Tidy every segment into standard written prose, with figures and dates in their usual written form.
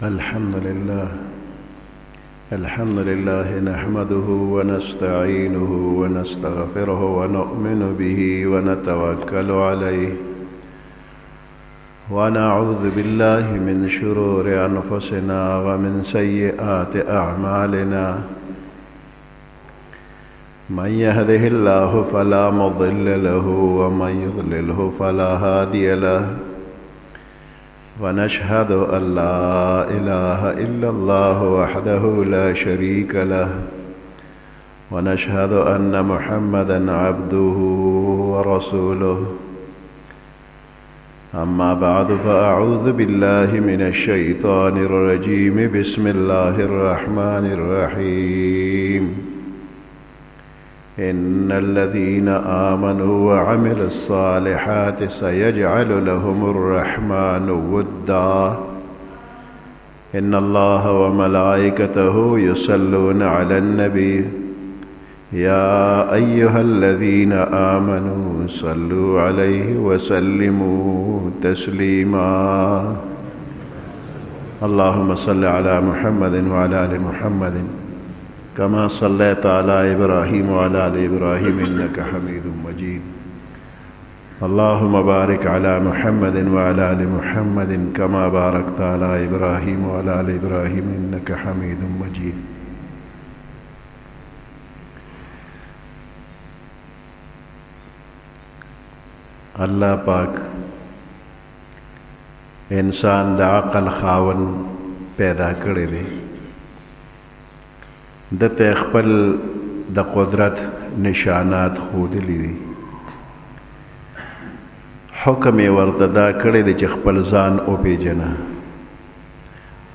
الحمد لله نحمده ونستعينه ونستغفره ونؤمن به ونتوكل عليه ونعوذ بالله من شرور أنفسنا ومن سيئات أعمالنا من يهده الله فلا مضل له ومن يضلله فلا هادي له ونشهد أن لا إله إلا الله وحده لا شريك له ونشهد أن محمدا عبده ورسوله أما بعد فأعوذ بالله من الشيطان الرجيم بسم الله الرحمن الرحيم إن الذين آمنوا وعملوا الصالحات سيجعل لهم الرحمن ودا إن الله وملائكته يصلون على النبي يا أيها الذين آمنوا صلوا عليه وسلموا تسليما اللهم صل على محمد وعلى آل محمد كما صليت على إبراهيم وعلى آل إبراهيم إنك حميد مجيد اللهم بارك على محمد وعلى آل محمد كما باركت على إبراهيم وعلى آل إبراهيم إنك حميد مجيد اللہ پاک انسان د عقل خاون پیدا کړی دی دته خپل د قدرت نشانات ښودلي دي حکم یې ورته دا کړی دی چې خپل ځان وپېژنه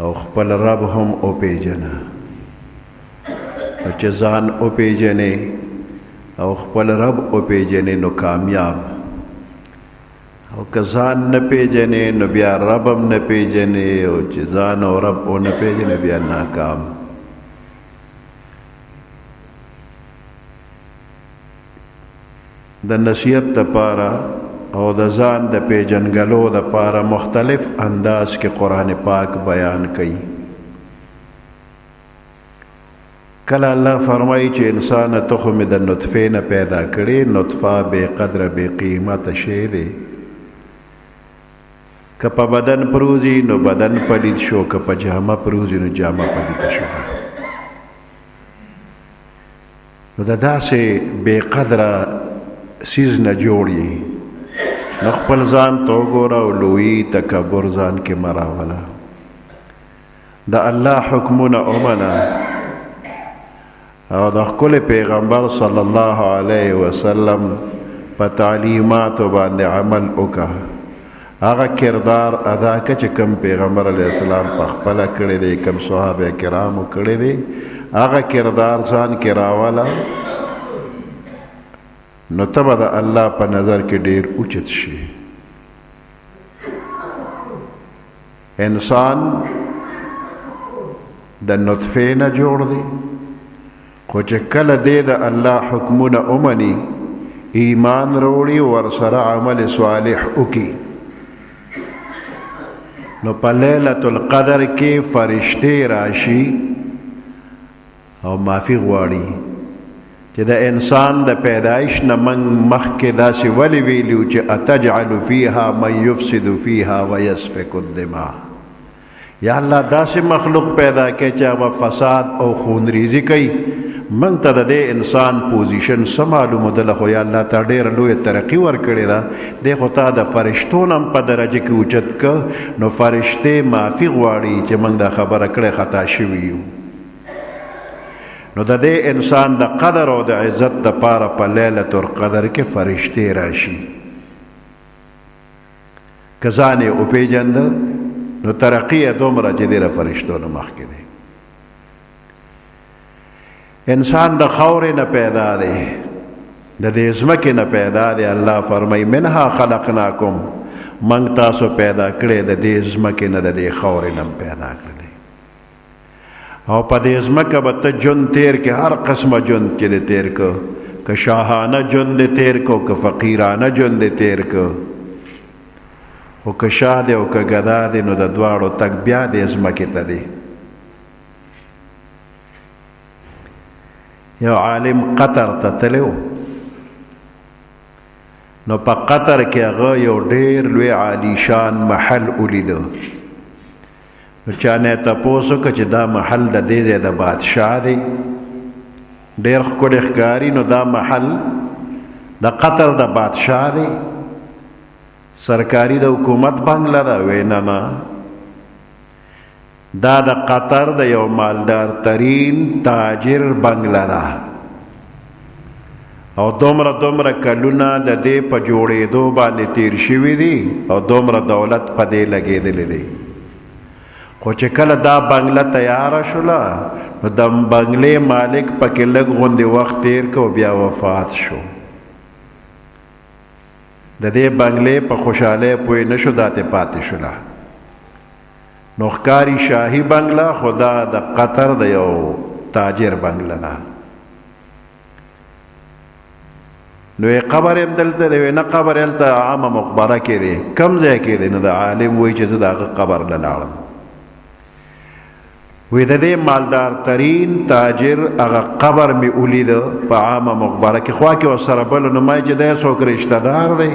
او خپل رب هم وپېژنه او چې ځان وپېژنې او خپل رب وپېژنې نو کامیاب او که ځان نه پېژنې نو بیا رب هم نه پېژنې او چې ځان او رب ونه پېژنې بیا ناکام د نصیحت دپاره او د ځان د پیژنګلو دپاره مختلف انداز کې قرآن پاک بیان کوي کله الله فرمایي چې انسان ته خو مې د نطفې نه پیدا کړې نطفه بې قدره بې قیمته شی دی که په بدن پروزي نو بدن پلید شو که په جامه پروزي نو جامه پلیده شو نو د داسې بې قدره سیز نه جوړي نو خپل ځان ته وګوره او لوی تکبر ځان کې مه راوله د الله حکمونه ومنه او د ښکلي پیغمبر صلی الله علیه وسلم په تعلیماتو باندې عمل وکړه هغه کردار ادا که چې کوم پیغمبر علیه السلام په خپله کړی دی کوم صحابه کرامو کړی دی هغه کردار ځان کې راوله نو ته به د الله په نظر کې ډیر اوچت شي انسان د نطفې نه جوړ دی خو چې کله دی د الله حکمونه ومني ایمان راوړي ورسره عمل صالح وکړي نو په لیلة القدر کې فرشتې راشي او معافي غواړي چې د انسان د پیدایش نه مخکې داسې ولې ویلو چې اتجعل فیها من یفسد فیها ویسفک الدماء یا الله داسې مخلوق پیدا کړي چې هغه فساد او خونریزي کوي موږ ته د دې انسان پوزیشن څه معلومېدله خو یا الله تا ډېره لویه ترقي ورکړې ده دی خو تا د فرشتو نه هم په درجه کې اوچت که نو فرشتې معافي غواړي چې موږ دا خبره کړې خطا شوي یو نو د دې انسان د قدر او د عزت دپاره په لیلة القدر کې فرشتې راشي که ځان یې وپېژنده نو ترقي یې دومره چې دی د فرشتو نه مخکې دی انسان د خاورې نه پیدا دی د دې ځمکې نه پیدا دی الله فرمایي منها خلقناکم موږ تاسو پیدا کړی د دې ځمکې نه د دې خاورې نه پیدا کړی او په دې ځمکه به ته ژوند تیر کې هر قسمه ژوند چې دې تیر که که شاهانه ژوند دې تیر کو که فقیرانه ژوند دې تیر که خو که شاه دی او که ګدا دی نو د دواړو تګ بیا د ځمکې ته دی. یو عالم قطر ته تللی و، نو په قطر کې هغه یو ډېر لوی عالیشان محل ولیده. نو چا نه یې تپوس وکړه چې دا محل د دې ځای د بادشاه دی، ډېر ښکلی ښکاري. نو دا محل د قطر د بادشاه دی، سرکاري د حکومت بنګله ده؟ وی نه نه، دا د قطر د یو مالدار ترین تاجر بنګله ده، او دومره دومره کلونه د دې په جوړېدو باندې تیر شوي دي، او دومره دولت په دې لګېدلی دی. خو چې کله دا بنګله تیاره شوله، نو د بنګلې مالک پکې لږ غوندې وخت تیر که او بیا وفات شو. د دې بنګلې په خوشحالۍ پوه نه شو، داتې پاتې شوله. نو ښکاري شاهي بنګله، خو دا د قطر د یو تاجر بنګله ده. نو یې قبر یې دلته دی؟ وی نه، قبر یې هلته عامه مقبره کې دی. کوم ځای کې دی؟ نو د عالم وایي چې زه د هغه قبر له لاړم. وی د دې مالدار ترین تاجر هغه قبر مې ولیده په عامه مقبره کې، خوا کې ورسره بل. نو ما چې دی څوک رشته دار دی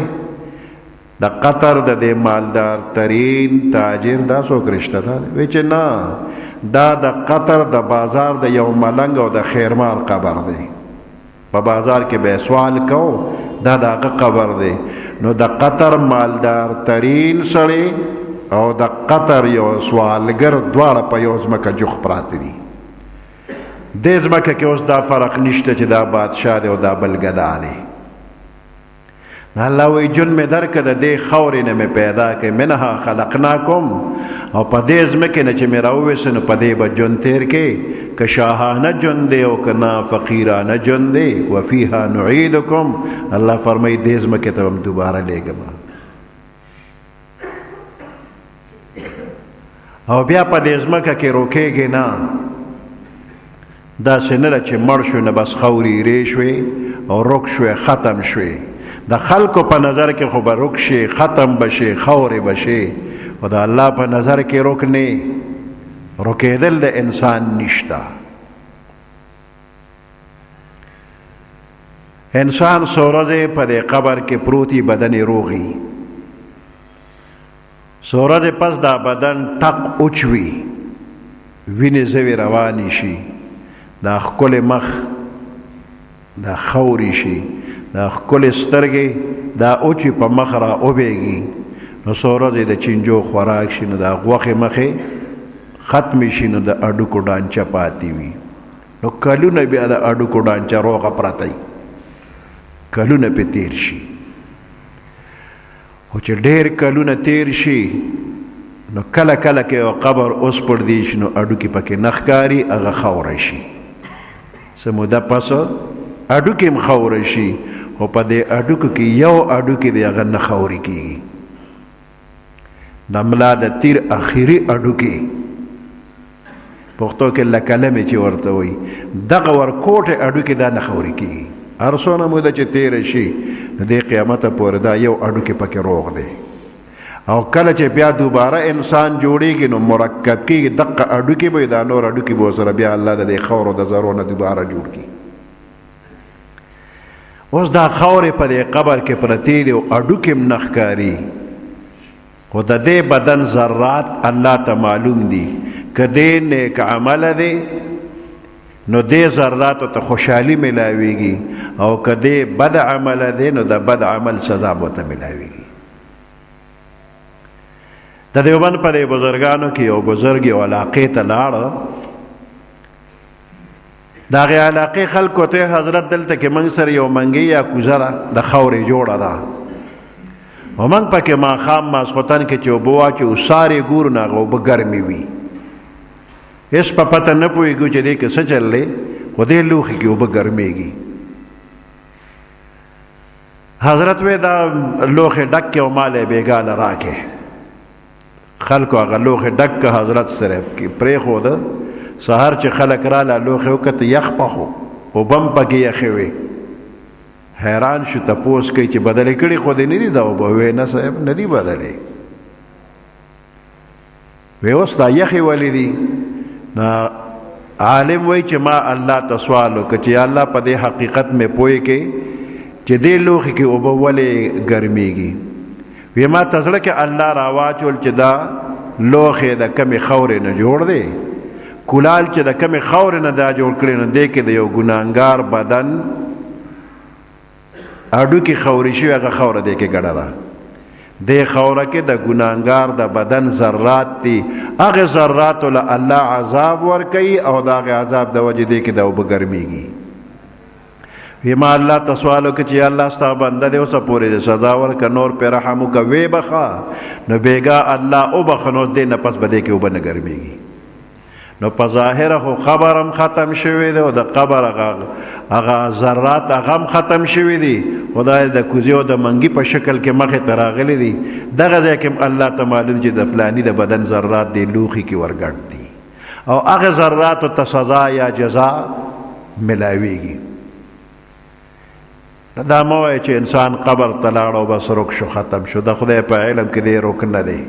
د قطر د دې مالدار ترین تاجر؟ دا څوک رشته دار دی؟ وی چې نه، دا د قطر د بازار د یو ملنګ او د خیرمال قبر دی. په بازار کې به سوال کو، دا د هغه قبر دی. نو د قطر مالدار ترین سړی او د قطر یو سوالګر دواړه په یو ځمکه جوخ پراته دي. دې ځمکه کې اوس دا فرق نشته چې دا بادشاه دی او دا بل ګدا دی. الله وی جون مې درکړه د دې خاورې نه مې پیدا کړې، منها خلقناکم، او په دې ځمکې نه چې مې راوویسته نو په دې به ژوند تېر کې، که شاهانه ژوند دی او که نه فقیرانه ژوند دی. وفیها نعیدکم، الله فرمایي دې ځمکې ته هم دوباره لیږم. او بیا په دې ځمکه کې روکېږي نه، داسې نه ده چې مړ شو نه بس خاورې ایرې شوې او روک شوې ختم شوې. د خلکو په نظر کې خو به روک شي، ختم به شي، خاورې به شي، خو د الله په نظر کې روک نه. روکېدل د انسان نشته. انسان څو ورځې په دې قبر کې پروتي، بدن یې روغي. څو ورځې پس دا بدن ټق اوچوي، وینې ځوې روانې شي، دا ښکلی مخ دا خاورې شي، دا ښکلې سترګې دا اوچې په مخ را اوبېږي. نو څو ورځې د چینجو خوراک شي، نو دا غوښې مخې ختمې شي، نو د اډوکو ډانچه پاتې وي. نو کلونه بیا د اډوکو ډانچه روغه پرته وي، کلونه پې تیر شي. خو چې ډېر کلونه تیر شي، نو کله کله کې یو قبر اوس پردي شي، نو اډوکې پکې نه ښکاري، هغه خاوره شي. څه موده پس اډوکې هم خاوره شي، خو په دې اډوکو کې یو اډوکې دی هغه نه خاورې کېږي. د ملا د تیر اخري اډوکې، پښتو کې لکلمې چې ورته وایي، دغه ورکوټې اډوکې دا نه خاورې کېږي. هر څونه موده چې تیره شي، د دې قیامته پورې دا یو اډوکې پکې روغ دی. او کله چې بیا دوباره انسان جوړیږي، نو مرکب کېږي، دغه اډوکې به دا نور اډوکې به ورسره بیا الله د دې خاورو د ذرو نه دوباره جوړ کړي. اوس دا خاورې په دې قبر کې پرتې دي او اډوکې هم نه ښکاري، خو د دې بدن ذرات الله ته معلوم دي. که دې نیک عمله دی، نو دې ذراتو ته خوشحالي ملاویږي، او که دې بد عمله دی، نو د بد عمل سزا به ورته ملاویږي. د دیوبند په دې بزرګانو کې یو بزرګ یو علاقې ته لاړه. د هغې علاقې خلکو ته حضرت دلته کې موږ سره یو منګۍ یا کوزه ده، د خاورې جوړه ده، او موږ پکې ماښام ماسخوتن کې چې اوبه واچوو، سارې ګورو نو هغه اوبه ګرمې وي، هېڅ په پته نه پوهېږو چې دې کې څه چل دی، خو دې لوښي کې اوبه ګرمېږي. حضرت وی دا لوښې ډک کې او مال یې بېګاله راکې. خلکو هغه لوښې ډک که حضرت سره پرېښوده. سهار چې خلک راله لوښې وکته، یخ پخو، اوبه هم پکې یخې وې. حیران شو، تپوس کوي چې بدلې کړي خو دې نه دي دا اوبه؟ وی نه صاحب، نه دي بدلې. وی اوس دا یخې ولې دي؟ عالم وی چې ما الله ته سوال وکړ چې یا الله په دې حقیقت مې پوهې کې چې دې لوښي کې اوبه ولې ګرمیږي؟ وی ما ته زړه کې الله راواچول چې دا لوښی د کمې خاورې نه جوړ دی، کولال چې د کمې خاورې نه دا جوړ کړی نو دې کې د یو ګناهګار بدن هډوکي خاورې شوي، هغه خاوره دې کې ګډه ده. دې خاوره کې د ګناهګار د بدن ذرات دي، هغه ذراتو له الله عذاب ورکوي او د هغې عذاب د وجې دې کې د اوبه ګرمیږي. وی ما الله ته سوال وکړ چې الله ستا بنده دی اوسه پورې سزا ورکړه، نور پې رحم وکړه، ویې بخه. نو بیګا الله وبخه، نو دې نه پس به دې کې اوبه نه ګرمیږي. نو په ظاهره خو قبر هم ختم شوی دی او د قبر هغه ذرات هغه هم ختم شوي دي، خدای د کوزې او د منګي په شکل کې مخې ته راغلي دي. دغه ځای کې الله ته معلوم چې د فلاني د بدن ذرات دې لوښي کې ورګډ دي او هغه ذراتو ته سزا یا جزا ملاویږي. دا مه وایه چې انسان قبر ته لاړ او بس رک شو، ختم شو. د خدای په علم کې دی رک نه دی.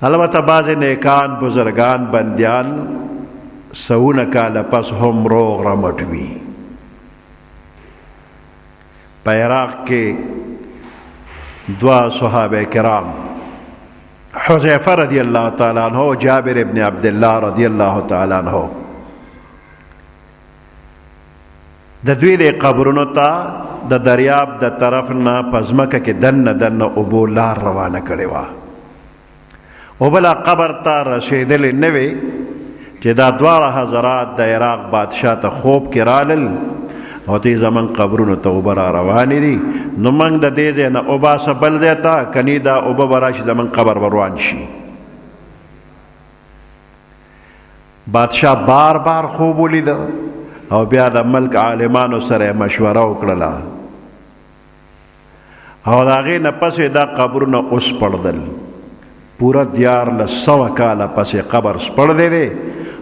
البته بعضې نیکان بزرگان بندیان سوونه کاله پس هم روغ رمټ وي. په عراق کې دوه صحابه کرام، حذیفه رضی الله تعالی عنہ، جابر ابن عبدالله رضی الله تعالی عنہ، د دوی د قبرونو ته د دریاب د طرف نه په ځمکه کې دننه دننه اوبو لار روانه کړې وه. او بلا قبر ته رسېدلې نه وې چې دا دواړه حضرات د عراق بادشاه ته خوب کې رالل او دوی زمونږ قبرونو ته اوبه را روانې دي، نو موږ د دې ځای نه وباسه بل ځای ته، کنی دا اوبه به راشي زمونږ قبر به روان شي. بادشاه بار بار خوب ولیده او بیا د ملک عالمانو سره مشوره وکړله او د هغې نه پس دا قبرونه اوس پړدل. پورا 1400 کاله پسې قبر سپړدی دی،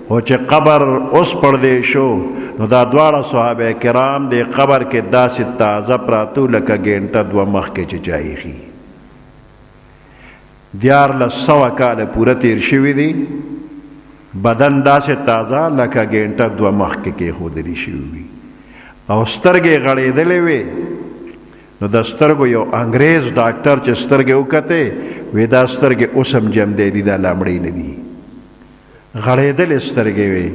خو چې قبر اوس پړدی شو نو دا دواړه صحابه کرام د قبر کې داسې تازه پراتو لکه ګینټه دوه مخکې چې چایخي. 1400 کاله پوره تیر شوي دي، بدن داسې تازه لکه ګینټه دوه مخکې کېښودلي شوي وي او سترګې غړېدلې وې. نو د سترګو یو انګریز ډاکټر چې سترګې وکتې وی دا سترګې اوس هم جمدې دي، دا لا مړې نه دي، غړېدلې سترګې وې.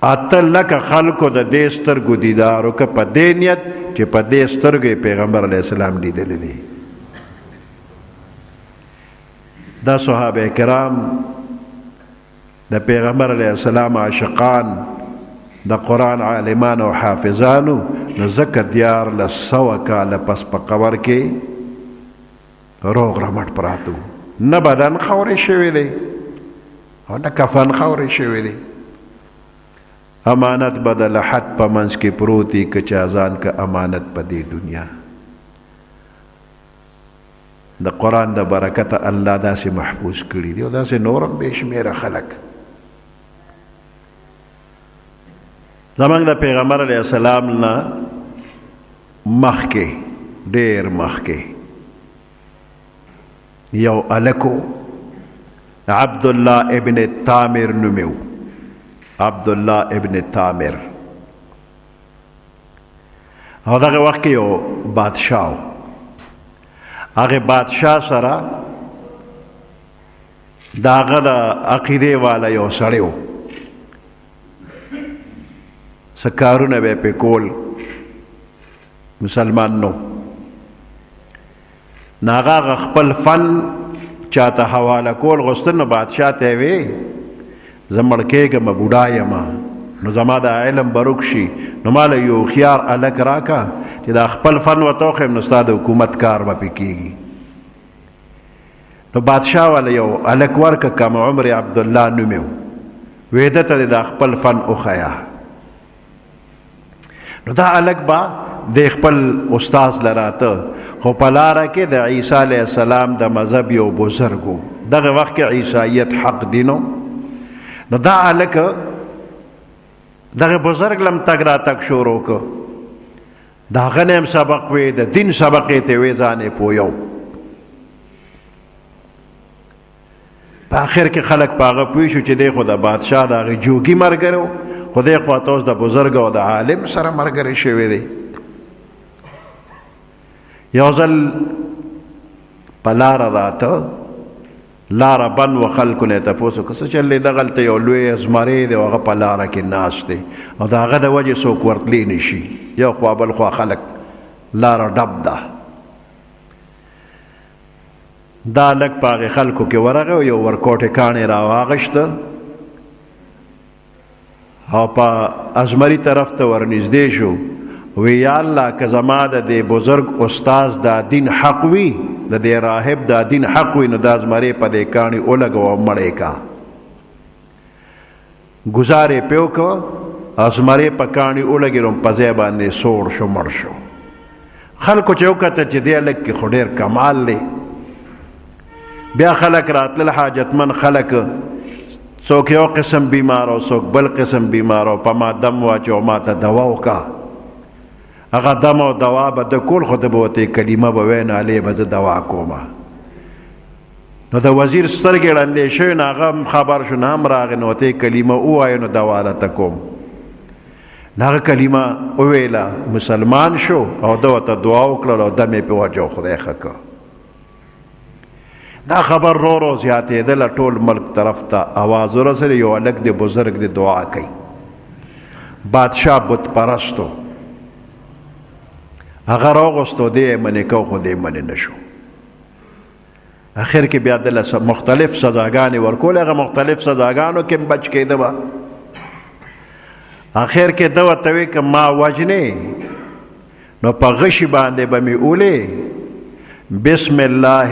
8 لکه خلکو د دې سترګو دیدار وکړه په دې نیت چې په دې سترګو یې پیغمبر علیه السلام لیدلی دی. دا صحابه کرام د پیغمبر علیه السلام عاشقان، د قرآن عالمان او حافظانو، نو ځکه 1400 کاله پس په قبر کې روغ رمټ پراتو، نه بدن خاورې شوی دی او نه کفن خاورې شوی دی. امانت به د لحد په منځ کې پروت دی که چا ځان که امانت په دې دنیا. د قرآن د برکته الله داسې محفوظ کړي دي او داسې نورم بې شمېره خلک. زمونږ د پیغمبر علیه السلام نه مخکې، ډېر مخکې، یو الکو عبدالله ابن تامر نومیو، عبدالله ابن تامر، او دغه وخت کې یو بادشاه و. هغه بادشاه سره د هغه د عقیدې والا یو سړی و، څه کارونه به یې پې کول، مسلمان نو. نو هغه خپل فن چاته حواله کول غوښتل، نو بادشاه ته یې وی زه مړ کېږم بوډا یم، نو زما د علم به رک شي، نو ماله یو هوښیار هلک راکه چې دا خپل فن ورته وښیم، نو ستا د حکومت کار به پې کېږي. نو بادشاه والا یو هلک ورکه، کم عمر عبدالله نوم یې و، وی ده ته د خپل فن وښیه. نو دا هلک به د خپل استاذ لراته، خو په لاره کې د عیسی علیه السلام د مذهب یو بزرګ و. دغه وخت کې عیسایت حق دینو. نو دا هلک دغه بزرګ لم تګ راتګ شروع که، د هغه نه هم سبق وی، د دین سبق یې ته وی ځان یې پویو، په آخر کې خلک په هغه پوه شو چې دی خو د بادشاه د هغې جوګي ملګری و، خو دی خو ته اوس د بزرګ او د عالم سره ملګری شوی دی. یو ځل په لاره راته لاره بند و، خلکو نه یې تپوس وکړه څه چل دی؟ دغلته یو لوی زمری دی او هغه په لاره کې ناست دی او د هغه د وجې څوک ورتلی نه شي، یو خوا بل خوا خلک لاره ډب ده. دا لږ په هغې خلکو کې ورغی او یو ورکوټې کاڼې راواغېسته او په ازمري طرف ته ورنږدې شو. وی یا الله که زما د دې بزرګ استاز دا دین حق وي، د دې راهب دا دین حق وي، نو دا زمری په دې کاڼي ولګوه او مړی کا. ګزار یې پې وکړه او زمری په کاڼي ولګېدو په ځای باندې سوړ شو، مړ شو. خلکو چې وکتل چې دې هلک کې خو ډېر کمال دی. بیا خلک راتلل، حاجتمند خلک، څوک یو قسم بیمار او څوک بل قسم بیمار او په ما دم واچو ما ته دوا وکړه. هغه دم او دوا به د کول، خو د به ورته کلمه به ویې نالې به زه دوا کومه. نو د وزیر سترګې ړندې شوې، نو هغه خبر شو، نه هم راغی، نو ورته کلمه ووایه نو دوا راته کوم. نو هغه کلمه وویله، مسلمان شو او ده ورته دعا وکړل او دم یې پې واچو، خدای ښه کړه. دا خبر رو رو زیاتېدله، ټول ملک طرف ته آواز ورسېد، یو هلک دی بزرګ دی دعا کوي. بادشاه بت پرستو، هغه راغوستو، دی یې منې کو، خو دی منې نه شو. اخر کې بیا دله مختلف سزاګانې ورکول، هغه مختلف سزاګانو کې هم بچ کېده به. اخر کې ده ورته وی که ما وژنې نو په غشي باندې به مې اولې بسم الله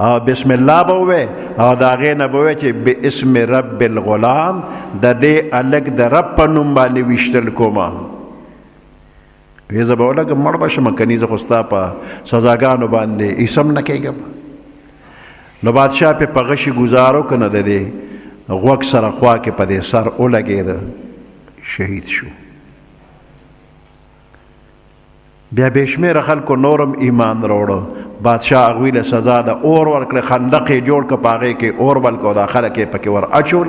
او بسم الله به ووی او د هغې نه به ووی چې باسم رب الغلام، د دې هلک د رب په نوم باندې ویشتل کومه. وی زه به ولږه مړ به شم، کني زه خو ستا په سزاګانو باندې ایسم نه کېږم. نو بادشاه پې په غشي ګزار وکړه، نه د دې غوږ سره خوا کې په دې سر ولګېده، شهید شو. بیا بې شمېره خلکو نورم ایمان راوړه. بادشاه هغوی له سزا د اور ورکړه، خندق یې جوړ کړه، په هغې کې اور بل کړه او دا خلک یې پکې ور اچول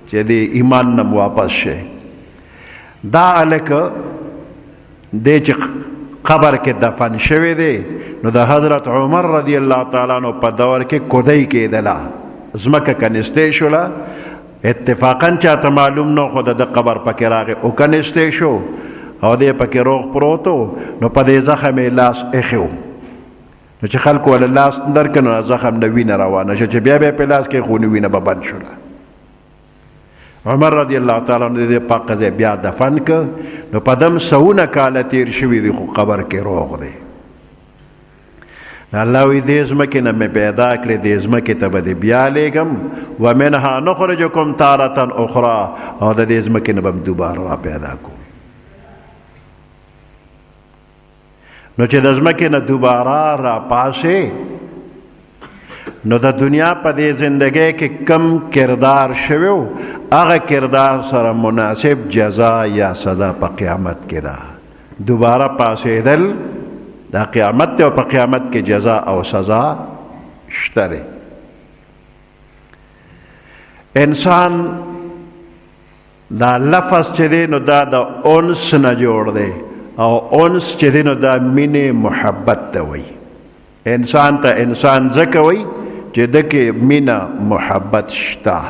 چې د ایمان نه واپس شي. دا هلک دی چې قبر کې دفن شوی دی، نو د حضرت عمر رضی الله تعالی عنہ په دور کې کودی کېدله، ځمکه کنستې شوله. اتفاقا چاته معلوم نه، خو د قبر پکې راغی او کنستې شو او دی پکې روغ پروت و. نو په دې زخم یې لاس ایښی و، نو چې خلکو له لاس درکړه نو زخم نه وینه روانه شوه، چې بیا بیا پې لاس کې خو نو وینه به بند شوله. عمر رضی الله تعالی عنہ دې پاک ځای بیا دفن که، نو په دم سوونه کاله تیر شوي دي خو قبر کې روغ دی. الله وی دې ځمکې نه مې پیدا کړې، دې ځمکې ته به دې بیا لېږم، ومنها نخرجکم تارة اخرى، او د دې ځمکې نه به م دوباره را پیدا کوم. نو چې د ځمکې نه دوباره را پاسې، نو د دنیا په دې زندګۍ کې کم کردار شوی و، هغه کردار سره مناسب جزا یا سزا په قیامت کې ده. دوباره پاسېدل دا قیامت دی او په قیامت کې جزا او سزا شته دی. انسان دا لفظ چې دی نو دا د انس نه جوړ دی، او انس چې دی نو دا مینې محبت ته وایي. انسان ته انسان ځکه وایي چې ده کې مینه محبت شته.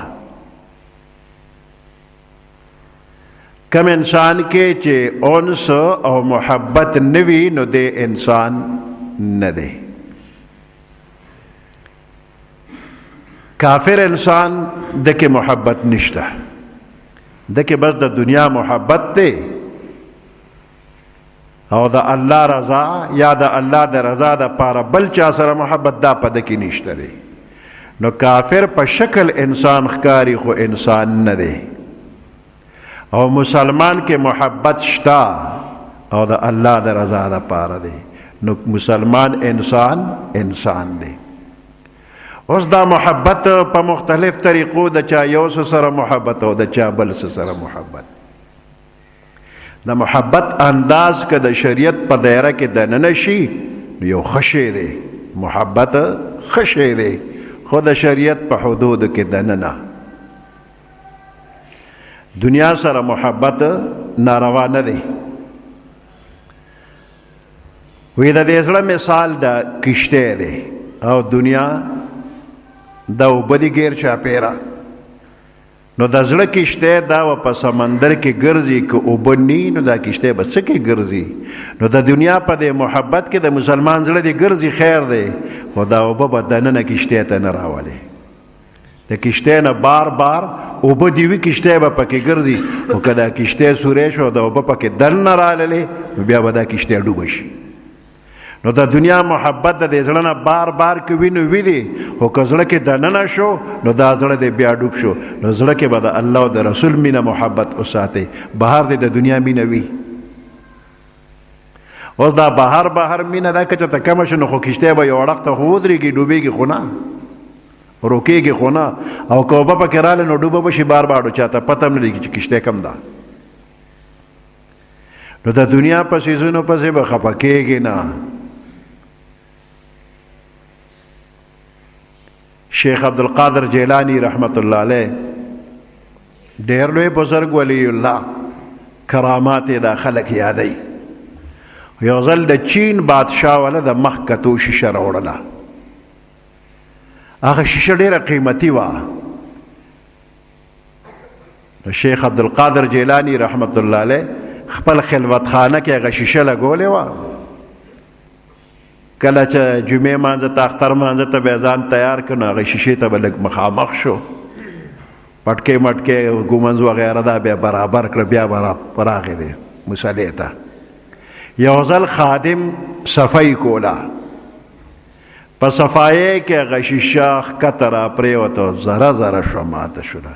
کم انسان کې چې انس او محبت نه وي نو دی انسان نه دی. کافر انسان ده کې محبت نشته، ده کې بس د دنیا محبت دی او د الله رضا یا د الله د رضا د پاره بل چا سره محبت دا په ده کې نشته دی. نو کافر په شکل انسان ښکاري خو انسان نه دی، او مسلمان کې محبت شته او د الله د رضا د پاره دی، نو مسلمان انسان دی. اوس دا محبت په مختلف طریقو، د چا یو سره محبت او د چا بل سره محبت. د محبت انداز که د شریعت په دایره کې دننه شي نو یو ښه شی دی. محبت ښه شی دی، خو د شریعت په حدودو کې دننه دنیا سره محبت ناروا نه دی. وی د دې زړه مثال د کشته دی او دنیا د اوبه دی غیر چاپیره. نو د زړه کشته دا په سمندر کې ګرځي که اوبه نی نو دا کشته به څه کې ګرځي. نو د دنیا په دې محبت کې د مسلمان زړه دی ګرځي خیر دی، خو دا اوبه به دننه کشته ته نه راولي. د کشته نه بار بار اوبه دی وی کشته به پکې ګرځي، او که دا کشته سورې شو د اوبه پکې دننه راللې نو بیا به دا کشته ډوبه شي. نو د دنیا محبت د دې زړه نه بار بار کې وینو ویلي، خو که زړه کې دننه شو نو دا زړه دی بیا ډوب شو. نو زړه کې به د الله او د رسول مینه محبت وساتئ. بهر دی د دنیا مینه وي. اوس دا بهر مینه دا که چېرته کمه شي نو خو کشتی به یو اړخ ته خو ودرېږي، ډوبېږي خو نه، روکېږي خو نه. او که اوبه پکې راغلې نو ډوبه به شي بار بار، چاته پته هم نه لګي چې کشتی کم ده. نو د دنیا په څیزونو پسې به خفه کېږي نه. شیخ عبدالقادر جیلانی رحمت الله علیه ډېر لوی بزرګ ولی الله، کرامات یې دا خلک یادوي. یو ځل د چین بادشاه والا د مخ کتو شیشه راوړله. هغه شیشه ډېره قیمتي وه. شیخ عبدالقادر جیلانی رحمت الله علیه خپل خلوت خانه کې هغه شیشه لګولې وه. کله چې جمعې مانځه ته اختر مانځه ته بیا ځان تیار کړ نو هغې شیشې ته به لږ مخامخ شو، پټکې مټکې ګومنځ وغیره دا بیا برابر کړه، بیا راغې دی مصلې ته. یو ځل خادم صفایي کوله، په صفایۍ کې هغه شیشه ښکته راپرېوته، ذره ذره شوه ماته شوله.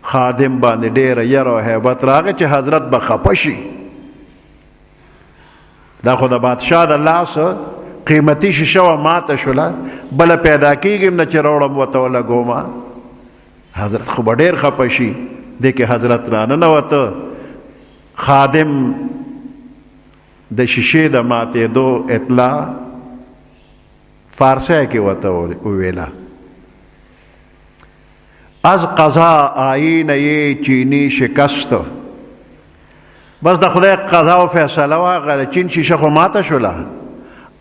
خادم باندې ډېره یره او هیبت راغی چې حضرت به خفه شي. دا خو د بادشاه د لاسه قیمتي شیشه وه ماته شوله، بله پیدا کېږم نه چې راوړم ورته ولګومه. حضرت خو به ډېر خفه شي. دې کې حضرت راننوته. خادم د شیشې د ماتېدو اطلاع فارسی کې ورته وویله. از قضا آیینه چینی شکست. بس د خدای قضا و فیصله وه، هغه د چین شیشه خو ماته شوله.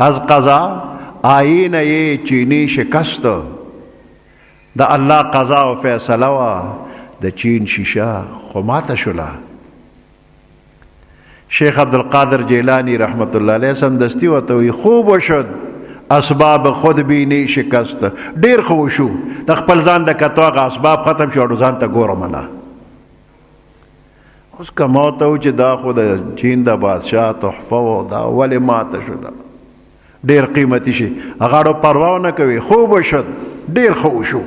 از قضا آیینه چینی شکست. د الله قضا و فیصله وه، د چین شیشه خو ماته شوله. شیخ عبدالقادر جیلانی رحمت الله علیه سمدستی ورته وی خوب وشد اسباب خود بینی شکست. ډیر خو وشو، د خپل ځان د کتو هغه اسباب ختم شو، ځان ته ګورم نه. اوس که ما ته و چې دا خو د چین د بادشاه تحفه و، دا ولې ماته شو، دا ډیر قیمتي شي. هغه پروا نه کوي. خوب وشد، ډیر خو وشو،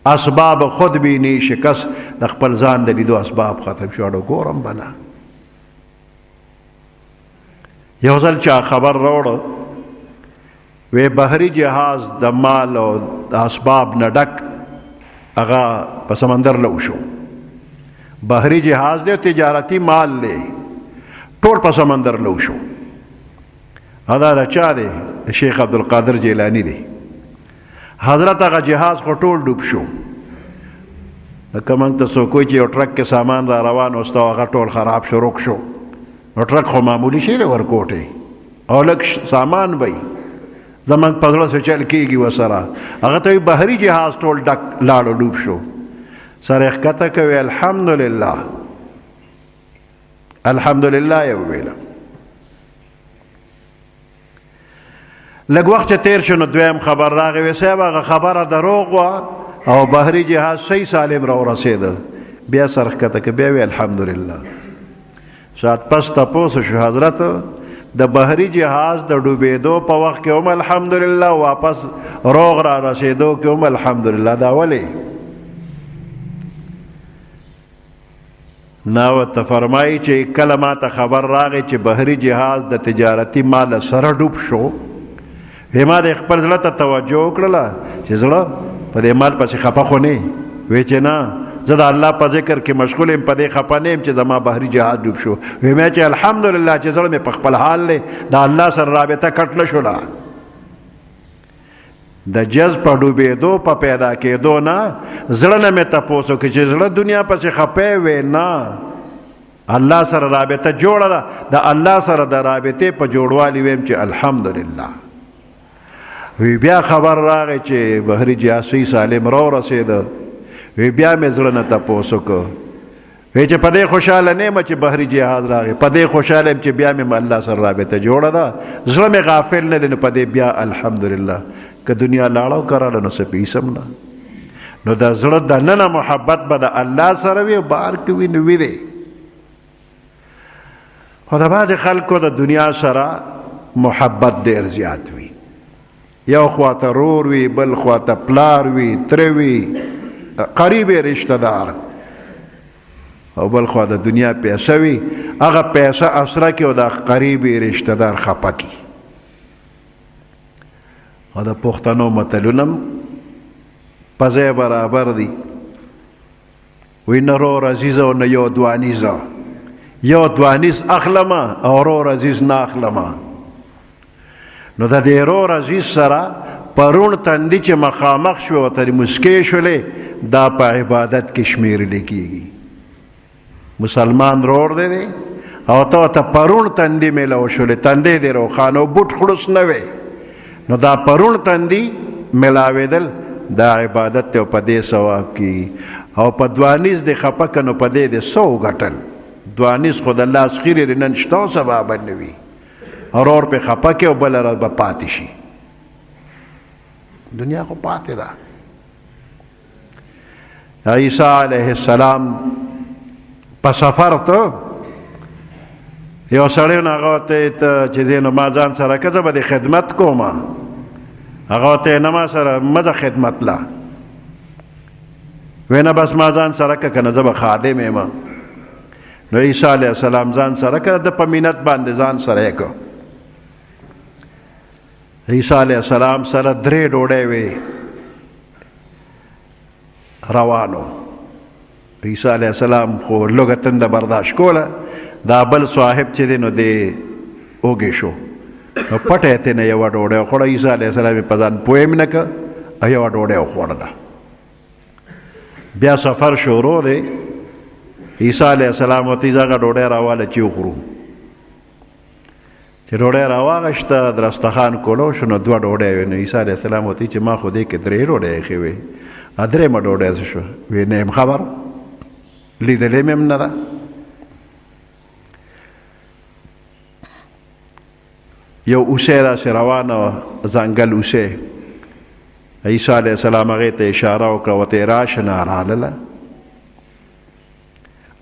اسباب خود بینی شکست. د خپل ځان د لیدو اسباب ختم شو، ګورم به نه. یو ځل چا خبر راوړه، وی بحری جهاز د مال او د اسباب نه ډک هغه په سمندر لو شو. بحری جهاز دی، تجارتی مال دی، ټول په سمندر لو شو. دا د چا دی؟ د شیخ عبدالقادر جیلانی دی. حضرت هغه جهاز خو ټول ډوب شو. لکه موږ ته څوک وایي چې یو ټرک کې سامان را روان وسته، هغه ټول خراب شو، روک شو. نو ټرک خو معمولی شی دی ورکوټې، او لږ سامان به وي، زموږ په زړه څه چل کېږي ورسره. هغه ته وایي بحري جهاز ټول ډک لاړو، ډوب شو. سر یې ښکته کوي، الحمدلله الحمدلله یې وویله. لږ وخت چې تیر شو نو دویم خبر راغی، وی صاحب هغه خبره دروغ وه او بحري جهاز صحیح سالم راورسېده. بیا سر ښکته کوي، بیا وی الحمدلله. ساعت پس تپوس شو، حضرت د بحري جهاز د ډوبېدو په وخت کې هم الحمدلله، واپس روغ را رسېدو کې هم الحمدلله. دا ولې؟ نا ورته فرمایي چې کله ما ته خبر راغی چې بحري جهاز د تجارتي مال سره ډوب شو، ما د خپل زړه ته توجه وکړله چې زړه په دې مال پسې خفه خو نه وی چې نه، زه د الله په ذکر کې مشغول یم، په دې خفه نه یم چې زما بحري جهاز ډوب شو. وی مې چې الحمدلله چې زړه مې په خپل حال دی، د الله سره رابطه کټ نه شوله. د جذب په ډوبېدو په پیدا کېدو نه زړه نه مې تپوس وکړي چې زړه دنیا پسې خپې وې نه، الله سره رابطه جوړه ده. د الله سره د رابطې په جوړوالي ویم چې الحمدلله. وی بیا خبر راغی چې بحري جاسوسي سالم رسېده. وی بیا مې زړه نه تپوس وکړ، وی چې په دې خوشحاله نه یم چې بحري جهاز راغی، په دې خوشحاله یم چې بیا مې الله سره رابطه جوړه ده، زړه مې غافل نه دی، نو په دې بیا الحمدلله. که دنیا لاړه کراله نو څه پیسم نه، نو د زړه د ننه محبت به د الله سره وي، بار کې وي نو وي دی. خو د بعضې خلکو د دنیا سره محبت ډېر زیات وي، یو خواته رور وي، بل خواته پلار وي، تره وي، قریب رشته دار، او بل خوا د دنیا پیسه وي، هغه پیسه اسره کې او د قریب رشته دار خفه کي. او د پښتنو متلونه په ځای برابر دي، وی نه رور عزیزه او نه یو دوانیزه، یو دوانیز اخلمه او رور عزیز نه اخلمه. نو د دې رور عزیز سره پرون تندي چې مخامخ شو او ترې مسکې شولې، دا په عبادت کې شمیرل کېږي. مسلمان رور دی او ته پرون تندي میلو شولې، تندی دې روښانه او بوټ خړوس نه وی، نو دا پرون تندي میلاوېدل دا عبادت ته په دې ثواب کېږي. او په دوانیز دې خفه که نو په دې دې څه وګټل؟ دوانیز خو د لاس خیرې د نن شته او سبا به نه وي، رور پې خفه کې او بله ورځ به پاتې شي. دنیا خو پاتې ده. عیسی علیه السلام په سفر ته یو سړی نو هغه ته چې دی نو ما ځان سره که زه به دې خدمت کوم، هغه ته نه ما سره مزه خدمت له، وی نه بس ما ځان سره که که نه زه به خادم یم. نو عیسی علیه السلام ځان سره که د په مینت باندې ځان سره یې که. عیسی علیه السلام سره 3 ډوډۍ وې روانو. عیسی علیه السلام خو لږه تنده برداشت کوله، دا بل صاحب چې دی نو دی اوږې شو، نو پټه یې تېنه یوه ډوډۍ وخوړه. عیسی علیه السلام یې په ځان پوه هم نه که، یوه ډوډۍ وخوړله. بیا سفر شروع دی. عیسی علیه السلام ورته هغه ډوډۍ راواله چې وخورو. چې ډوډۍ راواغشته درستخان کولو شو، نو 2 ډوډۍ وې. نو عیسی علیه السلام ورته چې ما خو دې کې 3 ډوډۍ ایښې وې، 3مه ډوډۍ څه شوه؟ وی نه یم خبر، لیدلې مې هم نه ده. یو اوسۍ داسې روانه وه، ځنګل اوسۍ. عیسی علیه السلام هغې ته اشاره وکړه، ورته یې راشه نه راغله،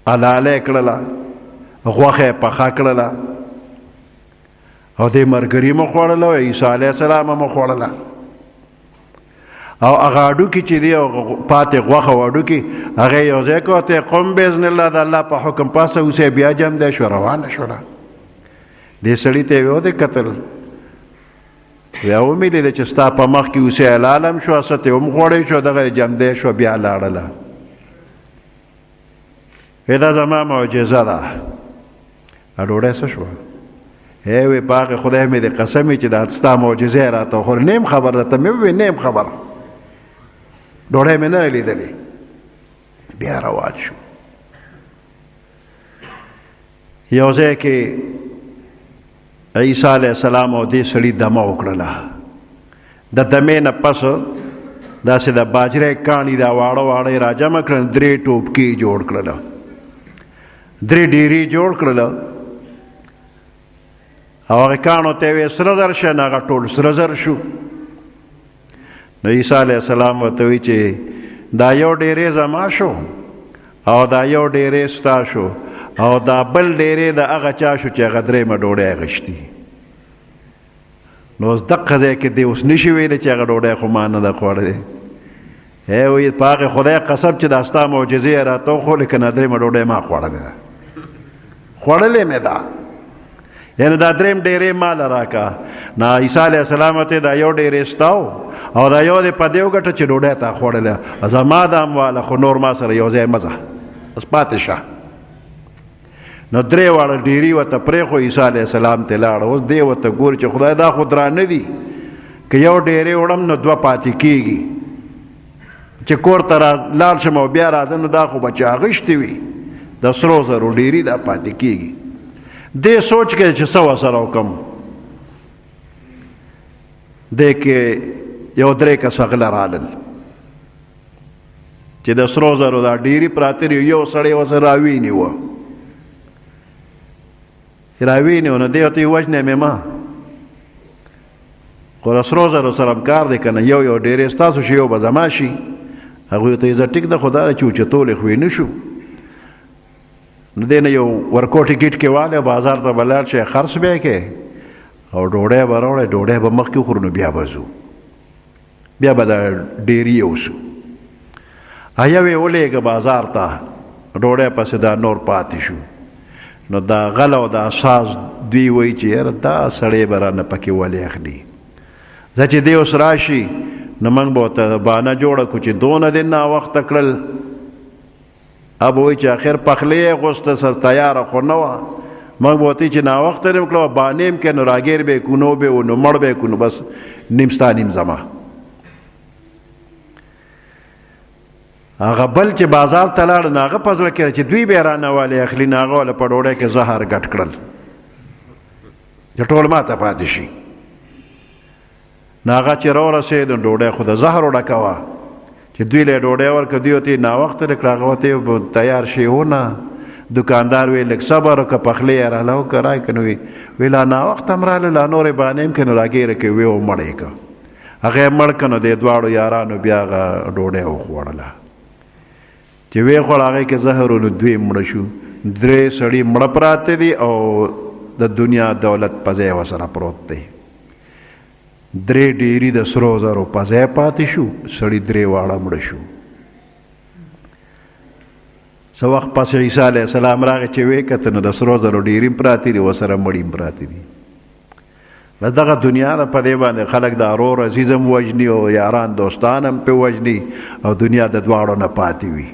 حلاله یې کړله، غوښه یې پخه کړله، او دې مرګري مو خوړله او عیسی علیه السلام هم خوړله. او هغه هډوکي چې دی او پاتې غوښه او هډوکي هغه یو ځای کړه، ورته قم باذن الله، د الله په حکم پاسه اوسۍ بیا جم دی شو، روانه شوله. دې سړي ته یې ودې کتل، بیا ومې لیده چې ستا په مخ کې اوسۍ حلالم شو، ست یې هم خوړی شو، دغه یې جمدی شو، بیا لاړله. دا زما معجزه ده. ډوډۍ څه شوه؟ وی په هغې خدای مې د قسم چې دا ستا معجزه یې راته وخوړې، نه یم خبر درته مې وویل، نه یم خبر، ډوډۍ مې نه لیدلې. بیا روان شو. یو ځای کې عیسی علیه السلام او دې سړي دمه وکړله. د دمې نه پس داسې د باجرې کاڼي دا واړه واړه یې راجمع کړل، 3 ټوپکې جوړ کړله، 3 ډېرې جوړ کړله. او هغه کاڼو ته یې ویې سره زر شه، نه هغه ټول سره زر شو. نو عیسی علیه السلام ورته وایي چې دا یو ډېرې زما شو، او دا یو ډېرې ستا شو، او دا بل ډېرې د هغه چا شو چې هغه 3مه ډوډۍ اخیستي. نو اوس دقه ځای کې دی اوس نشي ویلی چې هغه ډوډۍ خو ما نه ده خوړلې. وایي په هغې خدای قسم چې دا ستا معجزې یې راته وښولې، که نه 3مه ډوډۍ ما خوړلې ده، خوړلې مې ده، یعنې دا 3 ډېرې ماله راکه. نه عیسی علیه السلام ته دا یو ډېرې ستا او دا یو دې په دې وګټه چې ډوډۍ تا خوړله، زما دا هم واله، خو نور ما سره یو ځای مه ځه، بس پاتې شه. نو 3 واړه ډېري ورته پرېښو، عیسی علیه السلام ته لاړه. اوس دی ورته ګوري چې خدای دا خو درانه دي، که یو ډیرې وړم نو دوه پاتې کېږي، چې کور ته لاړ شم او بیا راځم نو دا خو به چا اغوښتې وي، د سرو زرو ډیري دا پاتې کېږي. دې سوچ کې چې څه ورسره وکړم، دې کې یو 3 کسه غله رالل چې د سرو زرو دا ډیري پراته دي، یو سړی ورسره راوینیوه نو دې ورته وژنې مې ما، خو د سرو زرو سره هم کار دی که نه، یو ډیرې ستاسو شي یو به زما شي. هغوی ته یې زه ټیک ده، خو دا ده چې اوچتولی خو یې نه شو. نو دې نه یو ورکوټي ګیټ کې والی، بازار ته به لاړ شئ، خرڅ به یې کې او ډوډۍ به راوړی، ډوډۍ به مخکې وخورو نو بیا به ځو، بیا به دا ډیري یوسو. یو یې ولېږه بازار ته، ډوډۍ پسې دا نور پاتې شو. نو دا غل او دا ساز دوی وایي چې یاره دا سړی به رانه پکې ولې اخلي. زه چې دی اوس راشي نو موږ به ورته بانه جوړه کړو چې دونه دې ناوخته کړل. اب وایي چې آخر پخلی یې غوسته سر تیاره خو نه وه، موږ به ورته چې ناوخته دې کړو بانې م کې نو راګیر به یې کړو، نو به نو مړ به یې کړو، نو بس نیم ستا نیم زما. هغه بل چې بازار ته لاړ نو هغه په زړه کې چې دوی به یې رانه والې اخلي، نو هغه والا په ډوډۍ کې زهر ګډ کړل چې ټول ما ته پاتې شي. نو هغه چې راورسېد نو ډوډۍ خو د زهرو ډکه وه، چې دوی له ډوډۍ ورکړه، دوی ورته ناوخته دې کړه، هغه ورته تیار شي ونه. دوکاندار وی لږ صبر وکړه، پخلی یې راله وکړه رای که نو وی لا ناوخته هم راله، لا نورې بانې هم که نو راګیره کې وی و مړ یې که. هغه یې مړ که نو دې دواړو یارانو بیا هغه ډوډۍ وخوړله. چې وی خوړ هغې کې زهر و نو دوی مړه شو. 3 سړي مړه پراته دي او د دنیا دولت په ځای ورسره پروت دی. 3 ډیري د سرو زرو په ځای پاتې شو، سړي 3 واړه مړه شو. څه وخت پس عیسی علیه السلام راغی چې ویې کته نو د سرو زرو ډیري هم پراته دي، ورسره مړي هم پراته دي. بس دغه دنیا ده، په دې باندې خلک د ارور عزیز هم وژني او یاران دوستان هم پې وژني او دنیا د دواړو نه پاتې وي.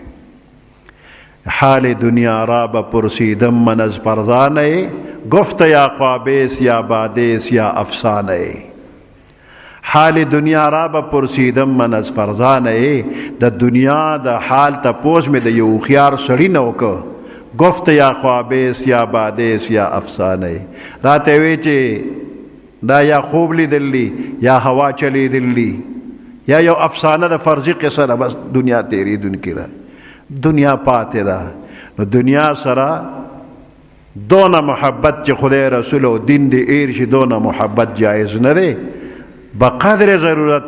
حال دنیا را به پرسیدم من از فرزانه، گفت یا خوابیس یا بادیس یا افسانه. حال دنیا را به پرسیدم من از فرزانه، د دنیا د حال تپوس مې د یو خيار سړی نه وکړ. گفت یا خوابیس یا بادیس یا افسانه، راته وی چې دا یا خوب لیدلی یا هوا چلیدلی یا یو افسانه د فرضي قصه ده، بس دنیا تیریدونکې ده، دنیا پاتې ده. نو دنیا سره دونه محبت چې خدای رسول او دین دې ایر شي، دونه محبت جایز نه دی. بقدر ضرورت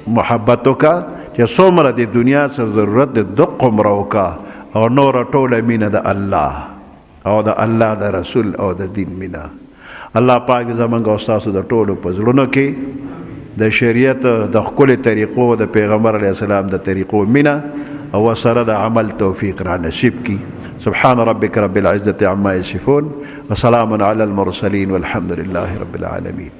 محبت وکړه چې څومره د دنیا سره ضرورت دی دقومره وکړه، او نوره ټوله مینه د الله او د الله د رسول او د دین مینه. الله پاک زمونږ او ستاسو د ټولو په زړونو کې د شریعت د ښکلې طریقو د پیغمبر علیه السلام د طریقو مینه او سره د عمل توفیق را نصیب کی. سبحان ربك رب العزة عما يصفون وسلام على المرسلين والحمد لله رب العالمين.